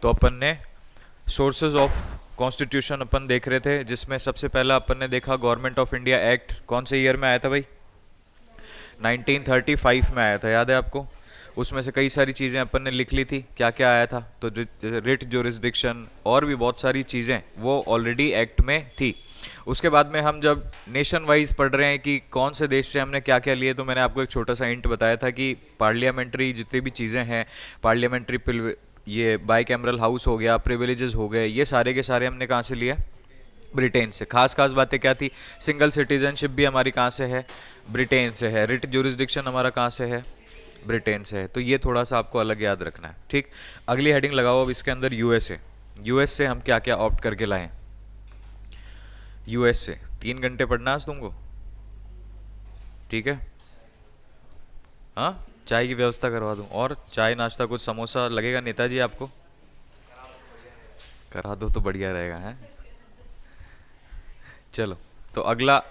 तो अपन ने sources of constitution अपन देख रहे थे, जिसमें सबसे पहला अपन ने देखा गवर्नमेंट ऑफ इंडिया एक्ट, कौन से ईयर में आया था भाई? 1935 में आया था, याद है आपको? उसमें से कई सारी चीज़ें अपन ने लिख ली थी, क्या क्या आया था, तो रिट जोरिस्डिक्शन और भी बहुत सारी चीज़ें वो ऑलरेडी एक्ट में थी। उसके बाद में हम जब नेशन वाइज पढ़ रहे हैं कि कौन से देश से हमने क्या क्या लिए, तो मैंने आपको एक छोटा सा हिंट बताया था कि पार्लियामेंट्री जितनी भी चीज़ें हैं, पार्लियामेंट्री, ये बाई कैमरल हाउस हो गया, प्रिविलेजेस हो गए, ये सारे के सारे हमने कहाँ से लिए? ब्रिटेन से। खास खास बातें क्या थी? सिंगल सिटीजनशिप भी हमारी कहाँ से है? ब्रिटेन से है। रिट जुरिस्डिक्शन हमारा कहाँ से है? ब्रिटेन से है। तो ये थोड़ा सा आपको अलग याद रखना है, ठीक। अगली हेडिंग लगाओ अब इसके अंदर, यूएसए। यूएस से हम क्या क्या ऑप्ट करके लाए? यूएस से 3 घंटे पढ़ना आज तुमको, ठीक है? हाँ, चाय की व्यवस्था करवा दूँ, और चाय नाश्ता कुछ समोसा लगेगा नेताजी आपको? करा दो तो बढ़िया रहेगा, है। चलो, तो अगला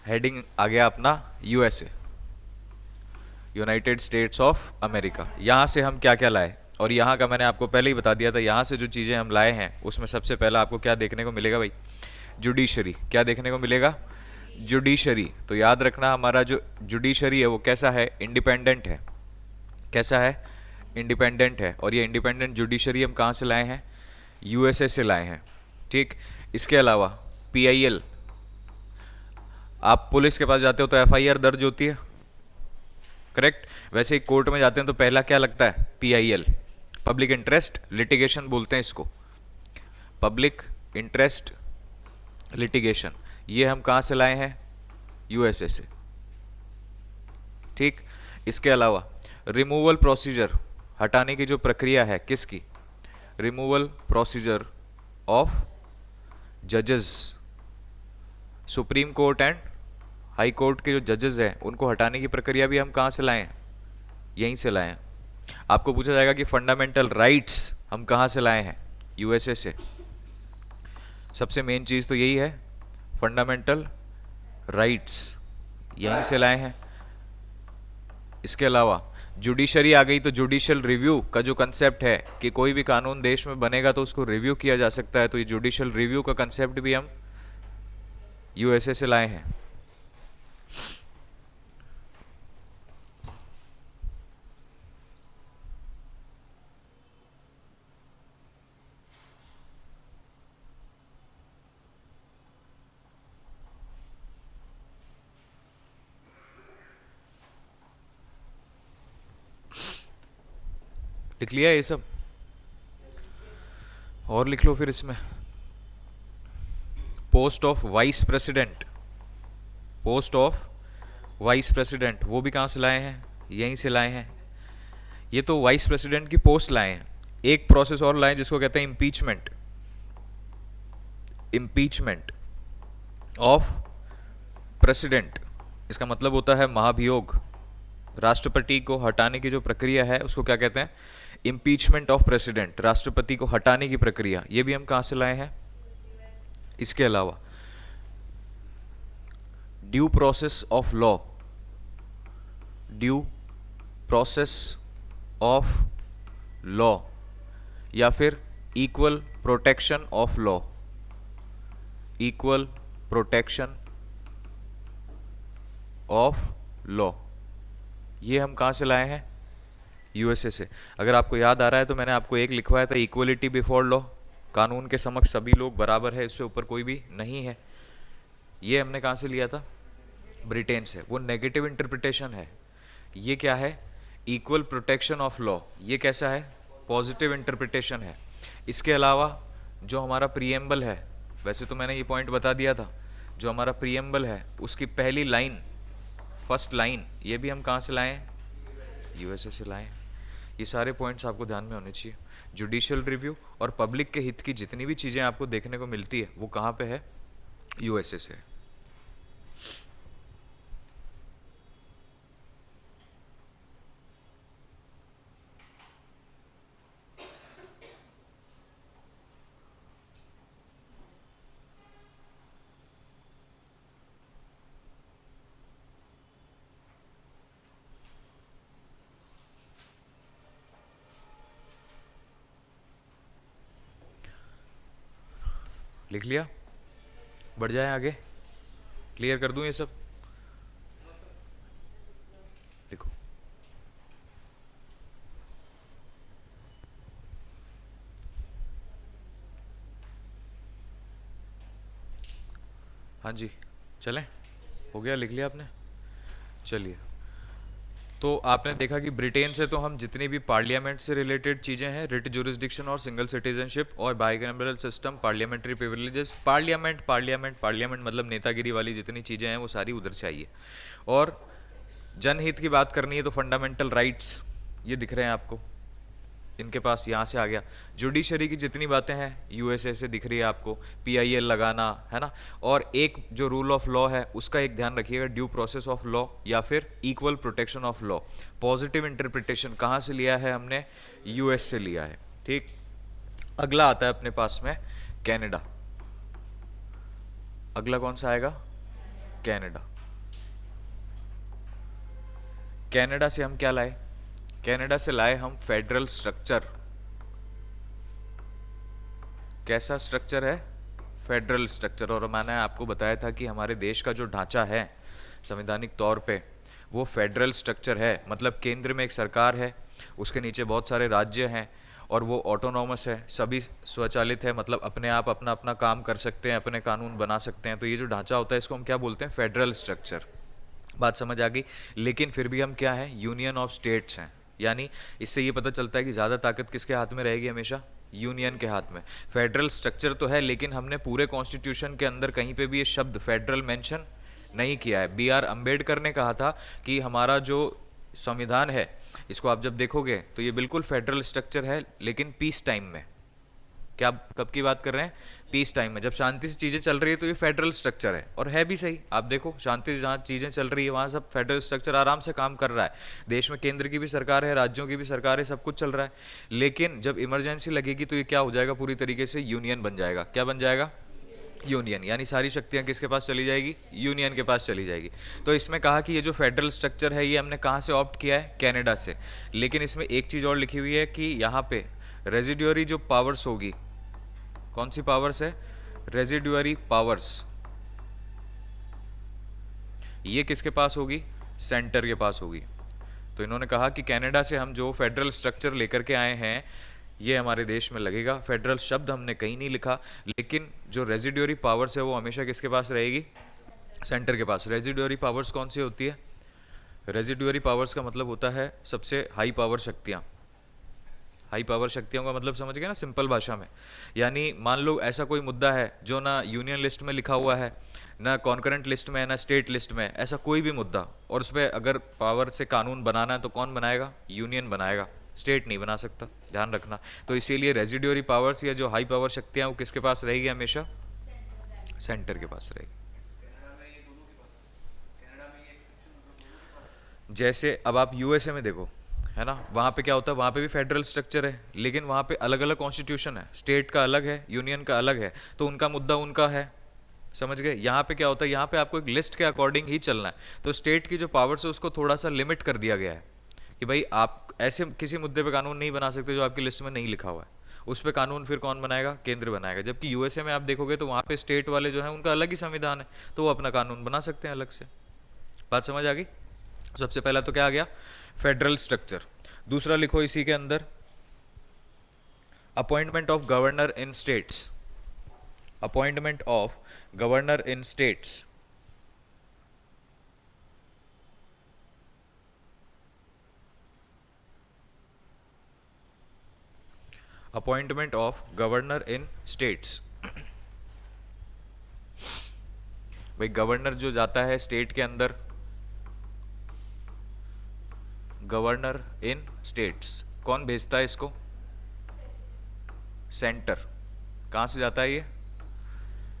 हेडिंग आ गया अपना USA, United states of America. यहाँ से हम क्या क्या लाए, और यहाँ का मैंने आपको पहले ही बता दिया था, यहाँ से जो चीज़ें हम लाए हैं उसमें सबसे पहला आपको क्या देखने को मिलेगा भाई? जुडिशरी। क्या देखने को मिलेगा? जुडिशरी। तो याद रखना, हमारा जो जुडिशरी है वो कैसा है? इंडिपेंडेंट है। कैसा है? इंडिपेंडेंट है। और ये इंडिपेंडेंट जुडिशरी हम कहाँ से लाए हैं? यूएसए से लाए हैं, ठीक। इसके अलावा पीआईएल, आप पुलिस के पास जाते हो तो एफआईआर दर्ज होती है, करेक्ट। वैसे ही कोर्ट में जाते हैं तो पहला क्या लगता है? पीआईएल, पब्लिक इंटरेस्ट लिटिगेशन बोलते हैं इसको, पब्लिक इंटरेस्ट लिटिगेशन। ये हम कहाँ से लाए हैं? यूएसए से, ठीक। इसके अलावा रिमूवल प्रोसीजर, हटाने की जो प्रक्रिया है, किसकी? रिमूवल प्रोसीजर ऑफ जजेस, supreme court and high court के जो जजेस हैं उनको हटाने की प्रक्रिया भी हम कहाँ से लाए हैं? यहीं से लाए हैं। आपको पूछा जाएगा कि फंडामेंटल राइट्स हम कहाँ से लाए हैं? यूएसए से। सबसे मेन चीज़ तो यही है, फंडामेंटल राइट्स यहीं से लाए हैं। इसके अलावा जुडिशरी आ गई, तो जुडिशियल रिव्यू का जो कंसेप्ट है कि कोई भी कानून देश में बनेगा तो उसको रिव्यू किया जा सकता है, तो ये जुडिशियल रिव्यू का कंसेप्ट भी हम यूएसए से लाए हैं। लिख लिया ये सब? और लिख लो फिर इसमें, post of vice president, post of vice president वो भी कहाँ से लाए हैं? यहीं से लाए हैं। ये तो वाइस प्रेसिडेंट की पोस्ट लाए हैं। एक प्रोसेस और लाए जिसको कहते हैं इम्पीचमेंट, इम्पीचमेंट ऑफ प्रेसिडेंट। इसका मतलब होता है महाभियोग। राष्ट्रपति को हटाने की जो प्रक्रिया है उसको क्या कहते हैं? इम्पीचमेंट ऑफ प्रेसिडेंट, राष्ट्रपति को हटाने की प्रक्रिया। ये भी हम कहाँ से लाए हैं? इसके अलावा due process of law, due process of law, या फिर equal protection of law, equal protection of law, ये हम कहाँ से लाए हैं? यूएसए से। अगर आपको याद आ रहा है तो मैंने आपको एक लिखवाया था, इक्वलिटी बिफोर लॉ, कानून के समक्ष सभी लोग बराबर है, इससे ऊपर कोई भी नहीं है। ये हमने कहाँ से लिया था? ब्रिटेन से। वो नेगेटिव इंटरप्रिटेशन है। ये क्या है? Equal protection of law. ये कैसा है? पॉजिटिव इंटरप्रिटेशन है। इसके अलावा जो हमारा प्रीएम्बल है, वैसे तो मैंने ये पॉइंट बता दिया था, जो हमारा प्रीएम्बल है उसकी पहली लाइन, फर्स्ट लाइन, ये भी हम कहाँ से लाए हैं? यूएसए से लाए हैं। ये सारे पॉइंट्स आपको ध्यान में होने चाहिए। जुडिशियल रिव्यू और पब्लिक के हित की जितनी भी चीज़ें आपको देखने को मिलती है वो कहाँ पे है? यूएसए से। लिख लिया? बढ़ जाए आगे, क्लियर कर दूं ये सब? लिखो। हाँ जी, चलें? हो गया, लिख लिया आपने? चलिए। तो आपने देखा कि ब्रिटेन से तो हम जितनी भी पार्लियामेंट से रिलेटेड चीज़ें हैं, रिट जुरिस्डिक्शन और सिंगल सिटीजनशिप और bicameral system, parliamentary privileges, parliament parliament parliament मतलब नेतागिरी वाली जितनी चीज़ें हैं वो सारी उधर से आई है। और जनहित की बात करनी है तो फंडामेंटल राइट्स ये दिख रहे हैं आपको, इनके पास यहाँ से आ गया। जुडिशरी की जितनी बातें हैं यूएसए से दिख रही है आपको, पीआईएल लगाना है ना। और एक जो रूल ऑफ लॉ है उसका एक ध्यान रखिएगा, ड्यू प्रोसेस ऑफ लॉ या फिर equal protection of law. Positive interpretation कहाँ से लिया है हमने? यूएस से लिया है, ठीक। अगला आता है अपने पास में कनाडा। अगला कौन सा आएगा? कनाडा। कनाडा से हम क्या लाए? कनाडा से लाए हम फेडरल स्ट्रक्चर। कैसा स्ट्रक्चर है? Federal structure. और मैंने आपको बताया था कि हमारे देश का जो ढांचा है संवैधानिक तौर पे वो फेडरल स्ट्रक्चर है, मतलब केंद्र में एक सरकार है, उसके नीचे बहुत सारे राज्य हैं और वो ऑटोनॉमस है, सभी स्वचालित है, मतलब अपने आप अपना अपना काम कर सकते हैं, अपने कानून बना सकते हैं। तो ये जो ढांचा होता है इसको हम क्या बोलते हैं? Federal structure. बात समझ आ गई? लेकिन फिर भी हम क्या है? यूनियन ऑफ स्टेट्स हैं। यानी इससे ये पता चलता है कि ज़्यादा ताकत किसके हाथ में रहेगी? हमेशा यूनियन के हाथ में। फेडरल स्ट्रक्चर तो है लेकिन हमने पूरे कॉन्स्टिट्यूशन के अंदर कहीं पे भी ये शब्द फेडरल मेंशन नहीं किया है। बी आर अम्बेडकर ने कहा था कि हमारा जो संविधान है इसको आप जब देखोगे तो ये बिल्कुल फेडरल स्ट्रक्चर है, लेकिन पीस टाइम में। क्या कब की बात कर रहे हैं? पीस टाइम में, जब शांति से चीज़ें चल रही है तो ये फेडरल स्ट्रक्चर है। और है भी सही, आप देखो शांति से जहाँ चीज़ें चल रही है वहाँ सब फेडरल स्ट्रक्चर आराम से काम कर रहा है। देश में केंद्र की भी सरकार है, राज्यों की भी सरकार है, सब कुछ चल रहा है। लेकिन जब इमरजेंसी लगेगी तो ये क्या हो जाएगा? पूरी तरीके से यूनियन बन जाएगा। क्या बन जाएगा? यूनियन। यानी सारी शक्तियां किसके पास चली जाएगी? यूनियन के पास चली जाएगी। तो इसमें कहा कि ये जो फेडरल स्ट्रक्चर है ये हमने कहाँ से ऑप्ट किया है? कनाडा से। लेकिन इसमें एक चीज़ और लिखी हुई है कि यहाँ पे रेजिड्यूरी जो पावर्स होगी, कौन सी पावर्स है? रेजिड्यूअरी पावर्स। ये किसके पास होगी? सेंटर के पास होगी। तो इन्होंने कहा कि कनाडा से हम जो फेडरल स्ट्रक्चर लेकर के आए हैं ये हमारे देश में लगेगा। फेडरल शब्द हमने कहीं नहीं लिखा, लेकिन जो रेजिड्यूअरी पावर्स है वो हमेशा किसके पास रहेगी? सेंटर के पास। रेजिड्यूअरी पावर्स कौन सी होती है? रेजिड्यूअरी पावर्स का मतलब होता है सबसे हाई पावर शक्तियाँ। हाई पावर शक्तियों का मतलब समझ गए ना सिंपल भाषा में? यानी मान लो ऐसा कोई मुद्दा है जो ना यूनियन लिस्ट में लिखा हुआ है, ना कॉन्करेंट लिस्ट में है, ना स्टेट लिस्ट में, ऐसा कोई भी मुद्दा, और उस पर अगर पावर से कानून बनाना है तो कौन बनाएगा? यूनियन बनाएगा, स्टेट नहीं बना सकता, ध्यान रखना। तो इसीलिए रेजिड्यूअरी पावर्स या जो हाई पावर शक्तियाँ वो किसके पास रहेगी? हमेशा सेंटर के पास रहेगी। जैसे अब आप यूएसए में देखो, है ना, वहाँ पे क्या होता है? वहाँ पे भी फेडरल स्ट्रक्चर है लेकिन वहाँ पे अलग अलग कॉन्स्टिट्यूशन है, स्टेट का अलग है, यूनियन का अलग है, तो उनका मुद्दा उनका है। समझ गए? यहाँ पे क्या होता है? यहाँ पे आपको एक लिस्ट के अकॉर्डिंग ही चलना है। तो स्टेट की जो पावर्स है उसको थोड़ा सा लिमिट कर दिया गया है कि भाई आप ऐसे किसी मुद्दे पे कानून नहीं बना सकते जो आपकी लिस्ट में नहीं लिखा हुआ है। उस पे कानून फिर कौन बनाएगा? केंद्र बनाएगा। जबकि यूएसए में आप देखोगे तो वहाँ पे स्टेट वाले जो है उनका अलग ही संविधान है, तो वो अपना कानून बना सकते हैं अलग से। बात समझ आ गई? सबसे पहला तो क्या आ गया? Federal structure. दूसरा लिखो इसी के अंदर, appointment of governor in states. Appointment of governor in states. Appointment of governor in states. भाई गवर्नर जो जाता है स्टेट के अंदर, गवर्नर इन स्टेट्स, कौन भेजता है इसको? सेंटर। कहाँ से जाता है ये?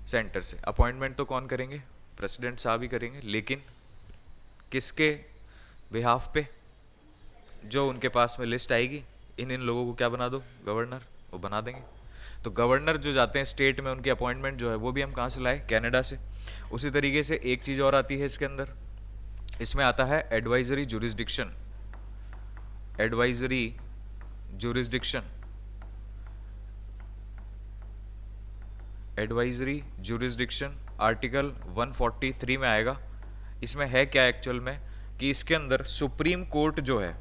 सेंटर से। अपॉइंटमेंट तो कौन करेंगे? प्रेसिडेंट साहब ही करेंगे, लेकिन किसके बिहाफ पे? जो उनके पास में लिस्ट आएगी, इन इन लोगों को क्या बना दो? गवर्नर, वो बना देंगे। तो गवर्नर जो जाते हैं स्टेट में उनकी अपॉइंटमेंट जो है वो भी हम कहाँ से लाए? कनाडा से। उसी तरीके से एक चीज़ और आती है इसके अंदर, इसमें आता है advisory jurisdiction. Advisory jurisdiction. Advisory jurisdiction article 143 में आएगा। इसमें है क्या एक्चुअल में कि इसके अंदर सुप्रीम कोर्ट जो है,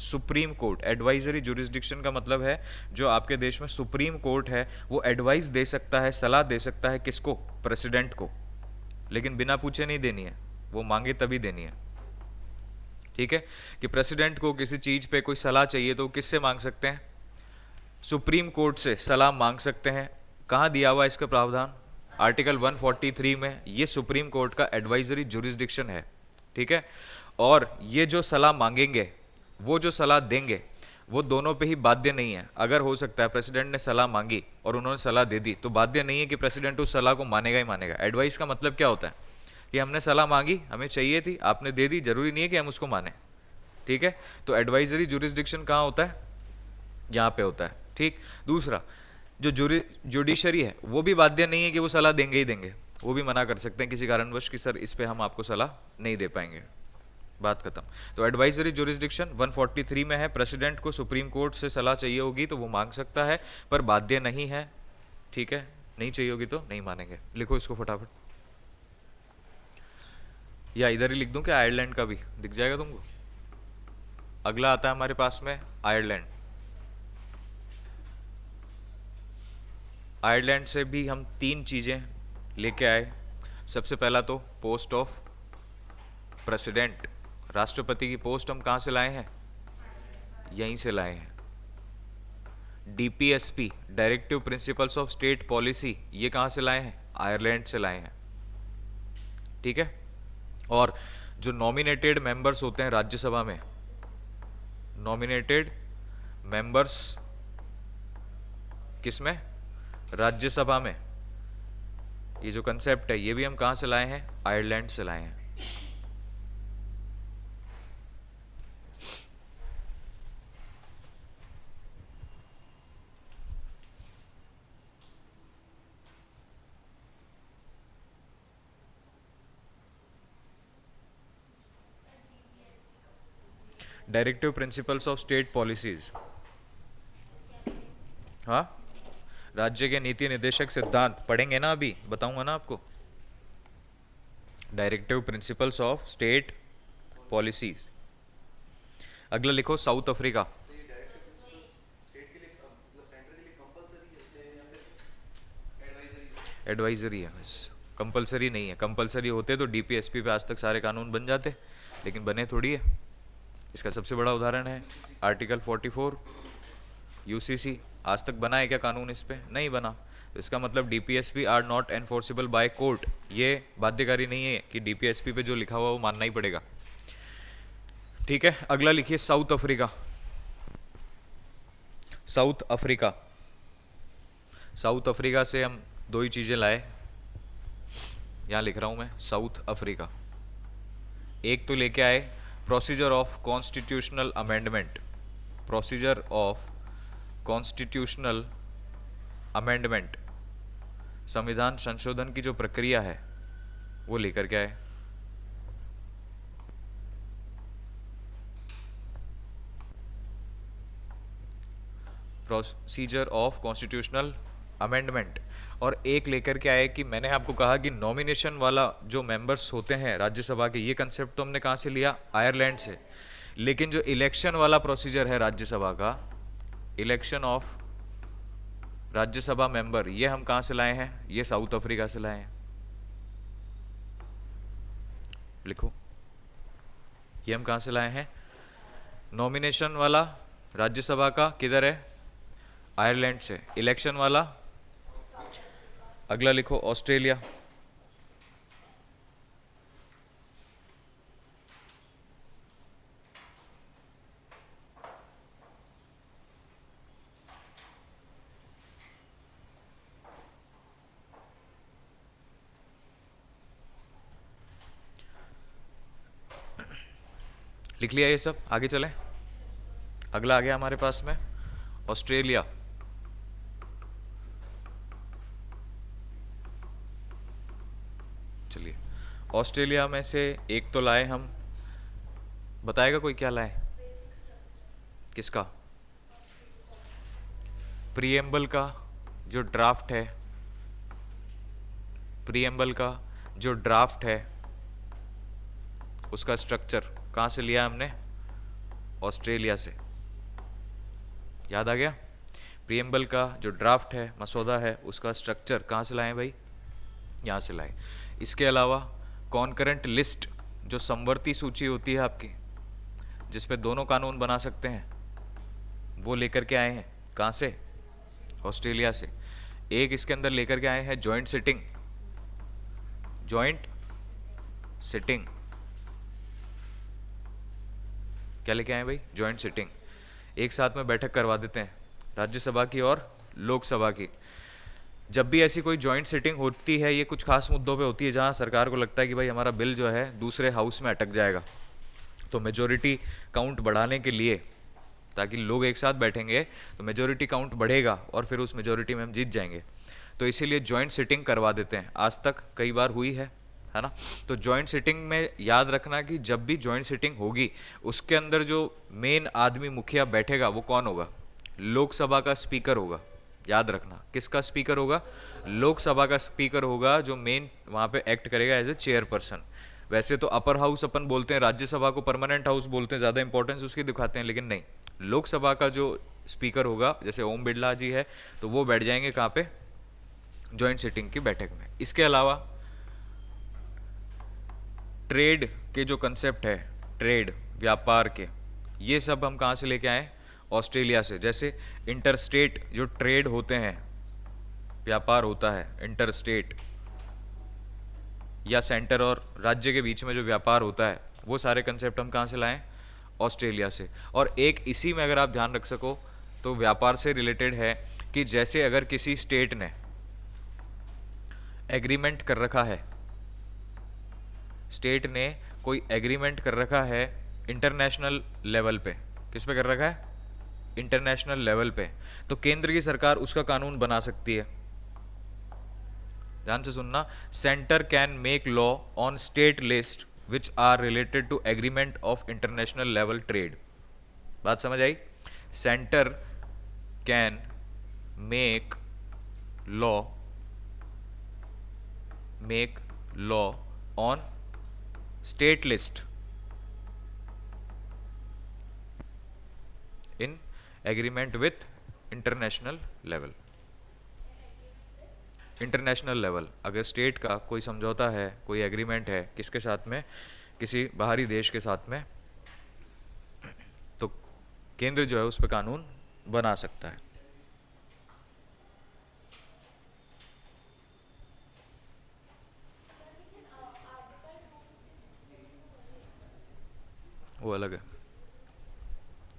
सुप्रीम कोर्ट, एडवाइजरी जुरिस्डिक्शन का मतलब है जो आपके देश में सुप्रीम कोर्ट है वो एडवाइस दे सकता है, सलाह दे सकता है किसको? प्रेसिडेंट को, लेकिन बिना पूछे नहीं देनी है, वो मांगे तभी देनी है। ठीक है, कि प्रेसिडेंट को किसी चीज पे कोई सलाह चाहिए तो किससे मांग सकते हैं? सुप्रीम कोर्ट से सलाह मांग सकते हैं। कहाँ दिया हुआ इसका प्रावधान? आर्टिकल 143 में। ये सुप्रीम कोर्ट का एडवाइजरी जुरिस्डिक्शन है। ठीक है, और ये जो सलाह मांगेंगे, वो जो सलाह देंगे, वो दोनों पे ही बाध्य नहीं है। अगर हो सकता है प्रेसिडेंट ने सलाह मांगी और उन्होंने सलाह दे दी, तो बाध्य नहीं है कि प्रेसिडेंट उस सलाह को मानेगा ही मानेगा। एडवाइस का मतलब क्या होता है कि हमने सलाह मांगी, हमें चाहिए थी, आपने दे दी, जरूरी नहीं है कि हम उसको माने। ठीक है, तो एडवाइजरी जुरिस्डिक्शन कहाँ होता है? यहाँ पे होता है। ठीक, दूसरा जो जुडिशरी है वो भी बाध्य नहीं है कि वो सलाह देंगे ही देंगे, वो भी मना कर सकते हैं किसी कारणवश कि सर इस पे हम आपको सलाह नहीं दे पाएंगे, बात खत्म। तो एडवाइजरी जुरिस्डिक्शन 143 में है, प्रेसिडेंट को सुप्रीम कोर्ट से सलाह चाहिए होगी तो वो मांग सकता है, पर बाध्य नहीं है। ठीक है, नहीं चाहिए होगी तो नहीं मानेंगे। लिखो इसको फटाफट, या इधर ही लिख दूं क्या? आयरलैंड का भी दिख जाएगा तुमको। अगला आता है हमारे पास में आयरलैंड। आयरलैंड से भी हम 3 चीजें लेके आए। सबसे पहला तो पोस्ट ऑफ प्रेसिडेंट, राष्ट्रपति की पोस्ट हम कहाँ से लाए हैं? यहीं से लाए हैं। DPSP, directive principles of state policy, ये कहाँ से लाए हैं? आयरलैंड से लाए हैं। ठीक है, और जो नॉमिनेटेड मेंबर्स होते हैं राज्यसभा में, नॉमिनेटेड मेंबर्स किसमें? राज्यसभा में। ये जो कंसेप्ट है ये भी हम कहाँ से लाए हैं? आयरलैंड से लाए हैं। Directive principles of state policies, हाँ, राज्य के नीति निर्देशक सिद्धांत पढ़ेंगे ना, अभी बताऊंगा ना आपको। Directive principles of state policies. अगला लिखो साउथ अफ्रीका। एडवाइजरी है बस, कंपलसरी नहीं है। कंपलसरी होते तो डीपीएसपी पे आज तक सारे कानून बन जाते, लेकिन बने थोड़ी है। इसका सबसे बड़ा उदाहरण है आर्टिकल 44 यूसीसी। आज तक बना है क्या कानून इस पे? नहीं बना। तो इसका मतलब DPSP are not enforceable by court, ये बाध्यकारी नहीं है कि डीपीएसपी पे जो लिखा हुआ वो मानना ही पड़ेगा। ठीक है, अगला लिखिए south Africa. South Africa, south Africa से हम 2 ही चीजें लाए, यहां लिख रहा हूं मैं, साउथ अफ्रीका। एक तो लेके आए procedure of constitutional amendment, procedure of constitutional amendment, संविधान संशोधन की जो प्रक्रिया है वो लेकर के आए। Procedure of constitutional amendment. और एक लेकर के आए कि मैंने आपको कहा कि नॉमिनेशन वाला जो मेंबर्स होते हैं राज्यसभा के, ये कंसेप्ट तो हमने कहाँ से लिया? आयरलैंड से। लेकिन जो इलेक्शन वाला प्रोसीजर है राज्यसभा का, इलेक्शन ऑफ राज्यसभा मेंबर, ये हम कहाँ से लाए हैं? ये साउथ अफ्रीका से लाए हैं। लिखो, ये हम कहाँ से लाए हैं? नॉमिनेशन वाला राज्यसभा का किधर है? आयरलैंड से। इलेक्शन वाला, अगला लिखो ऑस्ट्रेलिया। लिख लिया ये सब, आगे चलें। अगला आ गया हमारे पास में ऑस्ट्रेलिया। चलिए, ऑस्ट्रेलिया में से एक तो लाए हम, बताएगा कोई क्या लाए? किसका? प्रीएम्बल का जो ड्राफ्ट है प्रीएम्बल का जो ड्राफ्ट है उसका स्ट्रक्चर कहाँ से लिया हमने? ऑस्ट्रेलिया से। याद आ गया? प्रीएम्बल का जो ड्राफ्ट है, मसौदा है, उसका स्ट्रक्चर कहाँ से लाए भाई? यहाँ से लाए। इसके अलावा कॉन्करेंट लिस्ट, जो समवर्ती सूची होती है आपकी, जिस पे दोनों कानून बना सकते हैं, वो लेकर के आए हैं। कहाँ से? ऑस्ट्रेलिया से। एक इसके अंदर लेकर के आए हैं जॉइंट सिटिंग, जॉइंट सिटिंग। क्या लेके आए भाई? Joint sitting. एक साथ में बैठक करवा देते हैं राज्यसभा की और लोकसभा की। जब भी ऐसी कोई जॉइंट सिटिंग होती है, ये कुछ खास मुद्दों पे होती है जहां सरकार को लगता है कि भाई हमारा बिल जो है दूसरे हाउस में अटक जाएगा, तो मेजोरिटी काउंट बढ़ाने के लिए, ताकि लोग एक साथ बैठेंगे तो मेजोरिटी काउंट बढ़ेगा और फिर उस मेजोरिटी में हम जीत जाएंगे, तो इसीलिए जॉइंट सिटिंग करवा देते हैं। आज तक कई बार हुई है ना? तो जॉइंट सिटिंग में याद रखना कि जब भी जॉइंट सिटिंग होगी, उसके अंदर जो मेन आदमी मुखिया बैठेगा वो कौन होगा? लोकसभा का स्पीकर होगा। याद रखना, किसका स्पीकर होगा? लोकसभा का स्पीकर होगा, जो मेन वहां पे एक्ट करेगा एज ए चेयरपर्सन। वैसे तो अपर हाउस अपन बोलते हैं, राज्यसभा को परमानेंट हाउस बोलते हैं, ज़्यादा इंपॉर्टेंस उसकी दिखाते हैं, लेकिन नहीं, लोकसभा का जो स्पीकर होगा, जैसे ओम बिरला जी है, तो वो बैठ जाएंगे कहाँ पे? जॉइंट सिटिंग की बैठक में। इसके अलावा ट्रेड के जो कंसेप्ट है, ट्रेड, व्यापार के, ये सब हम कहाँ से लेके आए? ऑस्ट्रेलिया से। जैसे इंटरस्टेट जो ट्रेड होते हैं, व्यापार होता है इंटरस्टेट, या सेंटर और राज्य के बीच में जो व्यापार होता है, वो सारे कंसेप्ट हम कहाँ से लाएं? ऑस्ट्रेलिया से। और एक इसी में अगर आप ध्यान रख सको तो व्यापार से रिलेटेड है कि जैसे अगर किसी स्टेट ने एग्रीमेंट कर रखा है, स्टेट ने कोई एग्रीमेंट कर रखा है इंटरनेशनल लेवल पे, किस पे कर रखा है? इंटरनेशनल लेवल पे, तो केंद्र की सरकार उसका कानून बना सकती है। ध्यान से सुनना, centre can make law on state list which are related to agreement of international level trade. बात समझ आई? Centre can make law on state list in agreement with international level. International level, अगर स्टेट का कोई समझौता है, कोई agreement है किसके साथ में? किसी बाहरी देश के साथ में, तो केंद्र जो है उस पर कानून बना सकता है। वो अलग है,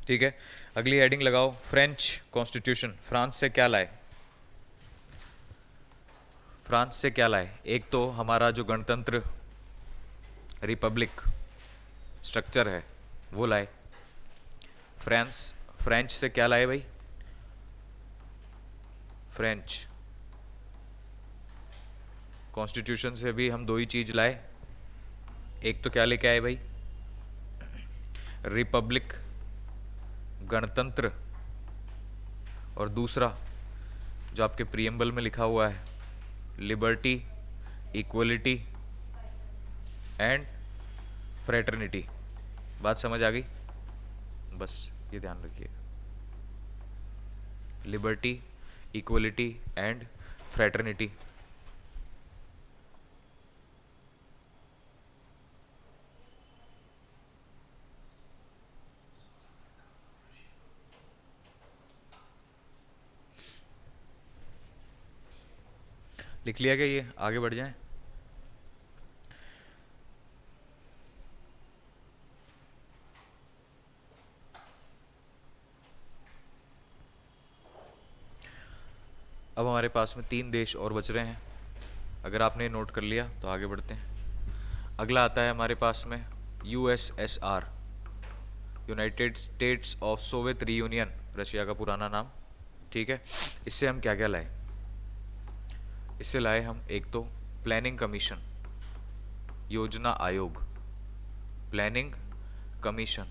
ठीक है। अगली हेडिंग लगाओ, फ्रेंच कॉन्स्टिट्यूशन। फ्रांस से क्या लाए? फ्रांस से क्या लाए? एक तो हमारा जो गणतंत्र, रिपब्लिक स्ट्रक्चर है, वो लाए। फ्रेंच से क्या लाए भाई? फ्रेंच कॉन्स्टिट्यूशन से भी हम दो ही चीज लाए। एक तो क्या लेके आए भाई? रिपब्लिक, गणतंत्र, और दूसरा जो आपके प्रीएम्बल में लिखा हुआ है, लिबर्टी, इक्वलिटी एंड फ्रेटर्निटी। बात समझ आ गई? बस ये ध्यान रखिए, लिबर्टी, इक्वलिटी एंड फ्रेटर्निटी। लिख लिया क्या? ये आगे बढ़ जाएं। अब हमारे पास में 3 देश और बच रहे हैं। अगर आपने नोट कर लिया तो आगे बढ़ते हैं। अगला आता है हमारे पास में USSR, United states of Soviet reunion, Russia का पुराना नाम, ठीक है। इससे हम क्या क्या लाए? इससे लाए हम एक तो प्लानिंग कमीशन, योजना आयोग, प्लानिंग कमीशन,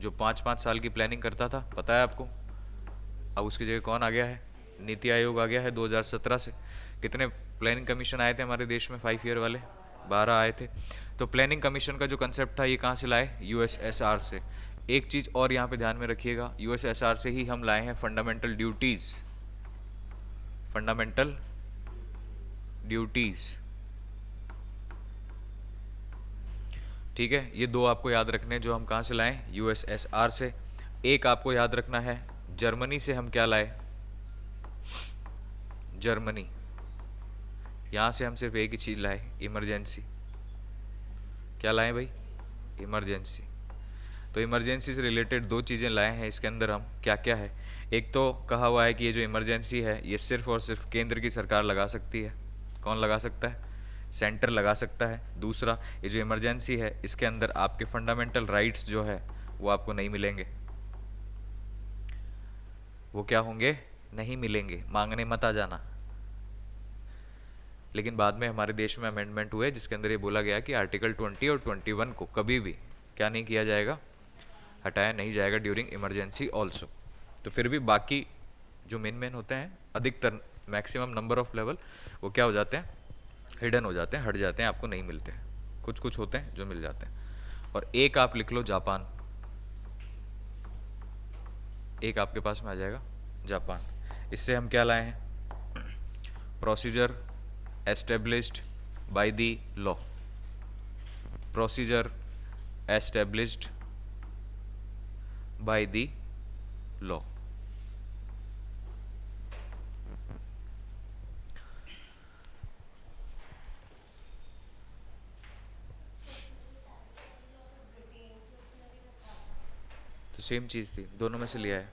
जो 5-5 साल की प्लानिंग करता था, पता है आपको। अब उसकी जगह कौन आ गया है? नीति आयोग आ गया है 2017 से। कितने प्लानिंग कमीशन आए थे हमारे देश में 5 ईयर वाले? 12 आए थे। तो प्लानिंग कमीशन का जो कंसेप्ट था ये कहाँ से लाए? यूएसएसआर से। एक चीज़ और यहाँ पे ध्यान में रखिएगा, यूएसएसआर से ही हम लाए हैं फंडामेंटल ड्यूटीज़। फंडामेंटल ड्यूटीज़, ठीक है। ये दो आपको याद रखने हैं जो हम कहाँ से लाए? यूएसएसआर से। एक आपको याद रखना है, जर्मनी से हम क्या लाए? जर्मनी। यहाँ से हम सिर्फ एक ही चीज़ लाए, इमरजेंसी। क्या लाए भाई? इमरजेंसी। तो इमरजेंसी से रिलेटेड दो चीज़ें लाए हैं इसके अंदर हम। क्या क्या है? एक तो कहा हुआ है कि ये जो इमरजेंसी है ये सिर्फ और सिर्फ केंद्र की सरकार लगा सकती है। कौन लगा सकता है? सेंटर लगा सकता है। दूसरा, ये जो इमरजेंसी है इसके अंदर आपके फंडामेंटल राइट्स जो है वो आपको नहीं मिलेंगे। वो क्या होंगे? नहीं मिलेंगे, मांगने मत आ जाना। लेकिन बाद में हमारे देश में अमेंडमेंट हुए जिसके अंदर ये बोला गया कि आर्टिकल 20 और 21 को कभी भी क्या नहीं किया जाएगा? हटाया नहीं जाएगा ड्यूरिंग इमरजेंसी ऑल्सो। तो फिर भी बाकी जो मेन होते हैं, अधिकतर मैक्सिमम नंबर ऑफ लेवल, वो क्या हो जाते हैं? हिडन हो जाते हैं, हट जाते हैं, आपको नहीं मिलते। कुछ कुछ होते हैं जो मिल जाते हैं। और एक आप लिख लो जापान, एक आपके पास में आ जाएगा जापान। इससे हम क्या लाए हैं? Procedure established by the law. Procedure established by the law. तो सेम चीज थी, दोनों में से लिया है,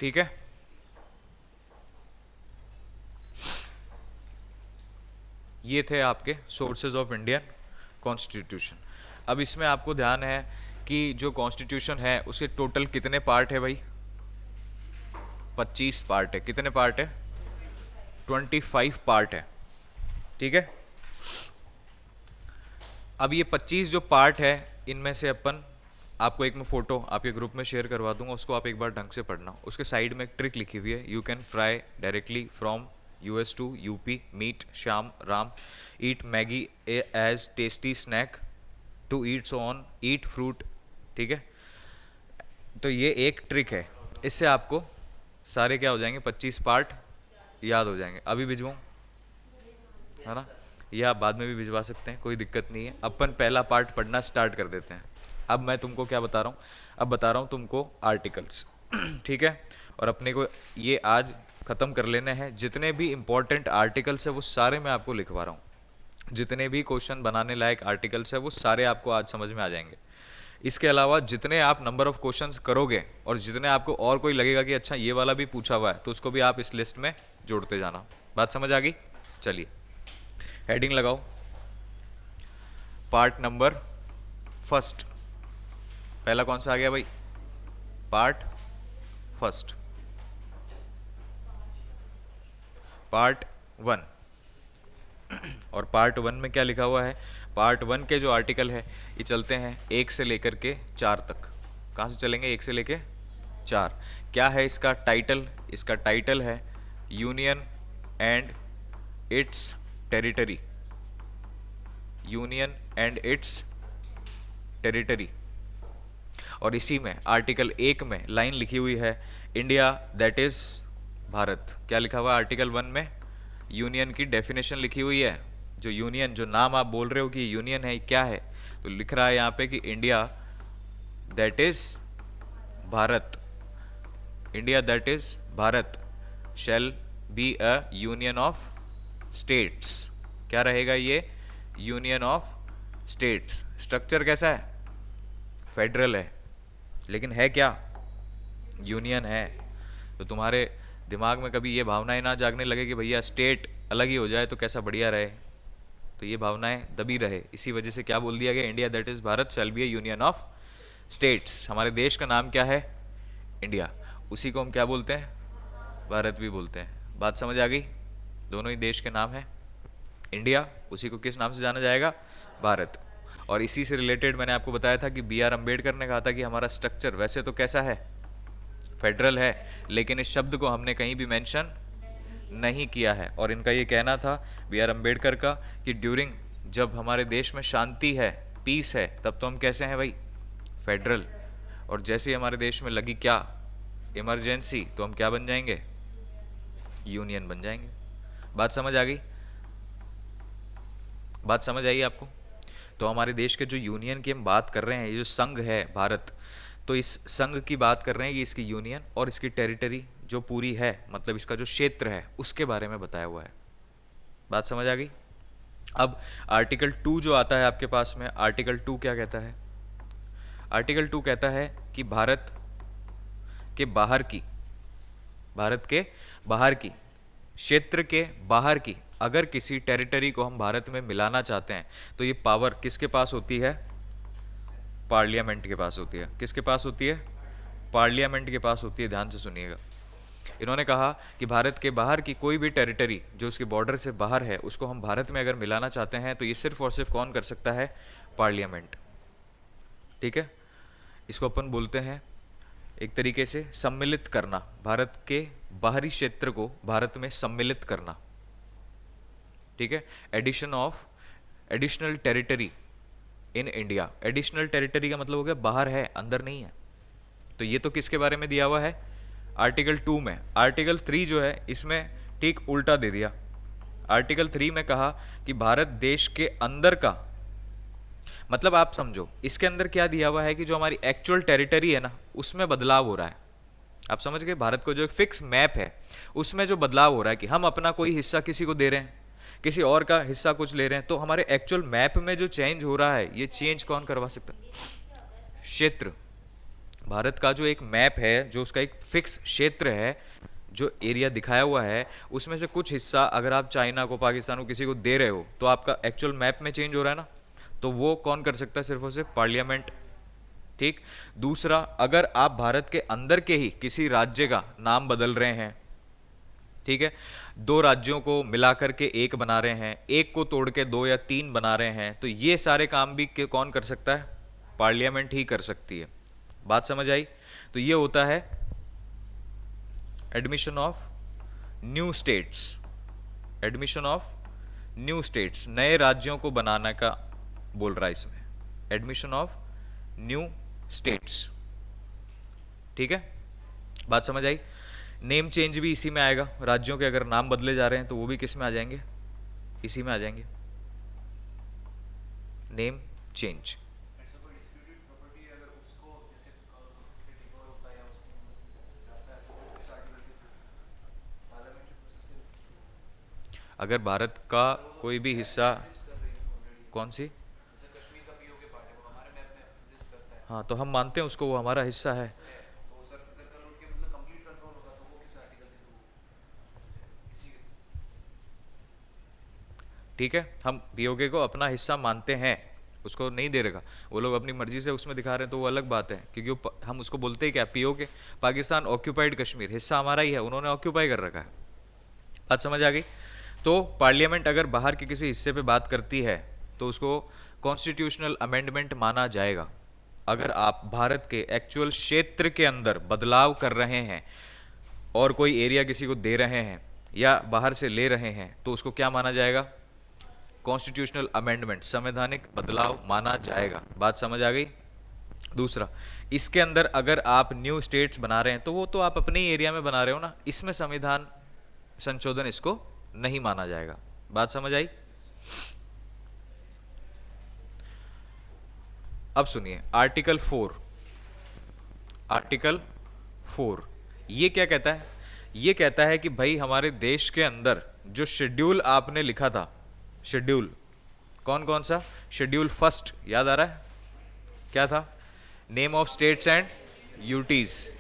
ठीक है। ये थे आपके सोर्सेज ऑफ इंडियन कॉन्स्टिट्यूशन। अब इसमें आपको ध्यान है कि जो कॉन्स्टिट्यूशन है उसके टोटल कितने पार्ट है भाई? 25 पार्ट है। कितने पार्ट है? 25 पार्ट है, ठीक है। अब ये 25 जो पार्ट है इनमें से अपन, आपको एक मैं फोटो आपके ग्रुप में शेयर करवा दूंगा, उसको आप एक बार ढंग से पढ़ना। उसके साइड में एक ट्रिक लिखी हुई है, you can fry directly from US to UP, meet Shyam Ram, eat Maggi as tasty snack, to eat so on, eat fruit, ठीक है। तो ये एक ट्रिक है, इससे आपको सारे क्या हो जाएंगे? 25 पार्ट याद हो जाएंगे। अभी भिजवाऊँ, है ना? या आप बाद में भी भिजवा सकते हैं, कोई दिक्कत नहीं है। अपन पहला पार्ट पढ़ना स्टार्ट कर देते हैं। अब मैं तुमको क्या बता रहा हूँ? अब बता रहा हूँ तुमको आर्टिकल्स ठीक है। और अपने को ये आज ख़त्म कर लेने हैं। जितने भी इंपॉर्टेंट आर्टिकल्स है वो सारे मैं आपको लिखवा रहा हूँ। जितने भी क्वेश्चन बनाने लायक आर्टिकल्स है वो सारे आपको आज समझ में आ जाएंगे। इसके अलावा जितने आप नंबर ऑफ क्वेश्चंस करोगे और जितने आपको और कोई लगेगा कि अच्छा ये वाला भी पूछा हुआ है, तो उसको भी आप इस लिस्ट में जोड़ते जाना। बात समझ आ गई? चलिए हेडिंग लगाओ, पार्ट नंबर फर्स्ट। पहला कौन सा आ गया भाई? Part first, part 1। और पार्ट 1 में क्या लिखा हुआ है? पार्ट 1 के जो आर्टिकल है ये चलते हैं 1 से लेकर के 4 तक। कहाँ से चलेंगे? 1 से लेके 4। क्या है इसका टाइटल? इसका टाइटल है union and it's territory. Union and it's territory. और इसी में आर्टिकल 1 में लाइन लिखी हुई है इंडिया दैट इज भारत। क्या लिखा हुआ है आर्टिकल 1 में? यूनियन की डेफिनेशन लिखी हुई है। जो यूनियन, जो नाम आप बोल रहे हो कि यूनियन है, क्या है? तो लिख रहा है यहाँ पे कि India that is Bharat, India that is Bharat shall be a union of states. क्या रहेगा ये? Union of states. स्ट्रक्चर कैसा है? फेडरल है, लेकिन है क्या? यूनियन है। तो तुम्हारे दिमाग में कभी ये भावनाएं ना जागने लगे कि भैया स्टेट अलग ही हो जाए तो कैसा बढ़िया रहे, तो ये भावनाएं दबी रहे। इसी वजह से क्या बोल दिया गया? India that is Bharat shall be A union of states. हमारे देश का नाम क्या है? इंडिया। उसी को हम क्या बोलते हैं? भारत भी बोलते हैं। बात समझ आ गई? दोनों ही देश के नाम है इंडिया, उसी को किस नाम से जाना जाएगा? भारत। और इसी से रिलेटेड मैंने आपको बताया था कि बी आर अम्बेडकर ने कहा था कि हमारा स्ट्रक्चर वैसे तो कैसा है? फेडरल है, लेकिन इस शब्द को हमने कहीं भी मेंशन नहीं किया है। और इनका ये कहना था बी आर अम्बेडकर का कि ड्यूरिंग, जब हमारे देश में शांति है, पीस है, तब तो हम कैसे हैं भाई, फेडरल। और जैसे ही हमारे देश में लगी क्या, इमरजेंसी, तो हम क्या बन जाएंगे, यूनियन बन जाएंगे। बात समझ आ गई, बात समझ आई आपको? तो हमारे देश के जो यूनियन की हम बात कर रहे हैं, ये जो संघ है भारत, तो इस संघ की बात कर रहे हैं कि इसकी यूनियन और इसकी टेरिटरी जो पूरी है, मतलब इसका जो क्षेत्र है, उसके बारे में बताया हुआ है। बात समझ आ गई? अब आर्टिकल 2 जो आता है आपके पास में, आर्टिकल 2 क्या कहता है? आर्टिकल 2 कहता है कि भारत के बाहर की, भारत के बाहर की, क्षेत्र के बाहर की अगर किसी टेरिटरी को हम भारत में मिलाना चाहते हैं, तो ये पावर किसके पास होती है? पार्लियामेंट के पास होती है। किसके पास होती है? पार्लियामेंट के पास होती है। ध्यान से सुनिएगा। इन्होंने कहा कि भारत के बाहर की कोई भी टेरिटरी जो उसके बॉर्डर से बाहर है, उसको हम भारत में अगर मिलाना चाहते हैं, तो ये सिर्फ और सिर्फ कौन कर सकता है? पार्लियामेंट। ठीक है, इसको अपन बोलते हैं एक तरीके से सम्मिलित करना, भारत के बाहरी क्षेत्र को भारत में सम्मिलित करना। ठीक है, addition of additional territory in India. Additional territory का मतलब हो गया बाहर है, अंदर नहीं है। तो ये तो किसके बारे में दिया हुआ है? आर्टिकल 2 में। आर्टिकल 3 जो है, इसमें ठीक उल्टा दे दिया। आर्टिकल 3 में कहा कि भारत देश के अंदर का, मतलब आप समझो इसके अंदर क्या दिया हुआ है कि जो हमारी एक्चुअल टेरिटरी है ना, उसमें बदलाव हो रहा है। आप समझ गए? भारत को जो एक फिक्स मैप है, उसमें जो बदलाव हो रहा है कि हम अपना कोई हिस्सा किसी को दे रहे हैं, किसी और का हिस्सा कुछ ले रहे हैं, तो हमारे एक्चुअल मैप में जो चेंज हो रहा है, ये चेंज कौन करवा सकता है? क्षेत्र। भारत का जो एक मैप है, जो उसका एक फिक्स क्षेत्र है, जो एरिया दिखाया हुआ है, उसमें से कुछ हिस्सा अगर आप चाइना को, पाकिस्तान को, किसी को दे रहे हो, तो आपका एक्चुअल मैप में चेंज हो रहा है ना, तो वो कौन कर सकता है? सिर्फ और सिर्फ पार्लियामेंट। ठीक। दूसरा, अगर आप भारत के अंदर के ही किसी राज्य का नाम बदल रहे हैं, ठीक है, दो राज्यों को मिलाकर के एक बना रहे हैं, एक को तोड़ के दो या तीन बना रहे हैं, तो ये सारे काम भी कौन कर सकता है? पार्लियामेंट ही कर सकती है। बात समझ आई? तो ये होता है admission of new states. Admission of new states, नए राज्यों को बनाने का बोल रहा है इसमें, एडमिशन ऑफ न्यू स्टेट्स। ठीक है, बात समझ आई? नेम चेंज भी इसी में आएगा। राज्यों के अगर नाम बदले जा रहे हैं तो वो भी किस में आ जाएंगे? इसी में आ जाएंगे, नेम चेंज। अगर भारत का कोई भी हिस्सा, कौन सी? हाँ, तो हम मानते हैं उसको, वो हमारा हिस्सा है। ठीक है, हम पीओके को अपना हिस्सा मानते हैं, उसको नहीं दे रहेगा। वो लोग अपनी मर्जी से उसमें दिखा रहे हैं तो वो अलग बात है, क्योंकि हम उसको बोलते हैं क्या? पीओके, पाकिस्तान ऑक्यूपाइड कश्मीर, हिस्सा हमारा ही है, उन्होंने ऑक्यूपाई कर रखा है। बात समझ आ गई? तो पार्लियामेंट अगर बाहर के किसी हिस्से पे बात करती है तो उसको कॉन्स्टिट्यूशनल अमेंडमेंट माना जाएगा। अगर आप भारत के एक्चुअल क्षेत्र के अंदर बदलाव कर रहे हैं और कोई एरिया किसी को दे रहे हैं या बाहर से ले रहे हैं, तो उसको क्या माना जाएगा? कॉन्स्टिट्यूशनल अमेंडमेंट, संवैधानिक बदलाव माना जाएगा। बात समझ आ गई? दूसरा, इसके अंदर अगर आप न्यू स्टेट्स बना रहे हैं तो वो तो आप अपने ही एरिया में बना रहे हो ना, इसमें संविधान संशोधन इसको नहीं माना जाएगा। बात समझ आई? अब सुनिए आर्टिकल 4। आर्टिकल 4 ये क्या कहता है? ये कहता है कि भाई हमारे देश के अंदर जो शेड्यूल आपने लिखा था, शेड्यूल कौन कौन सा? शेड्यूल फर्स्ट याद आ रहा है? क्या था? Name of states and UTs.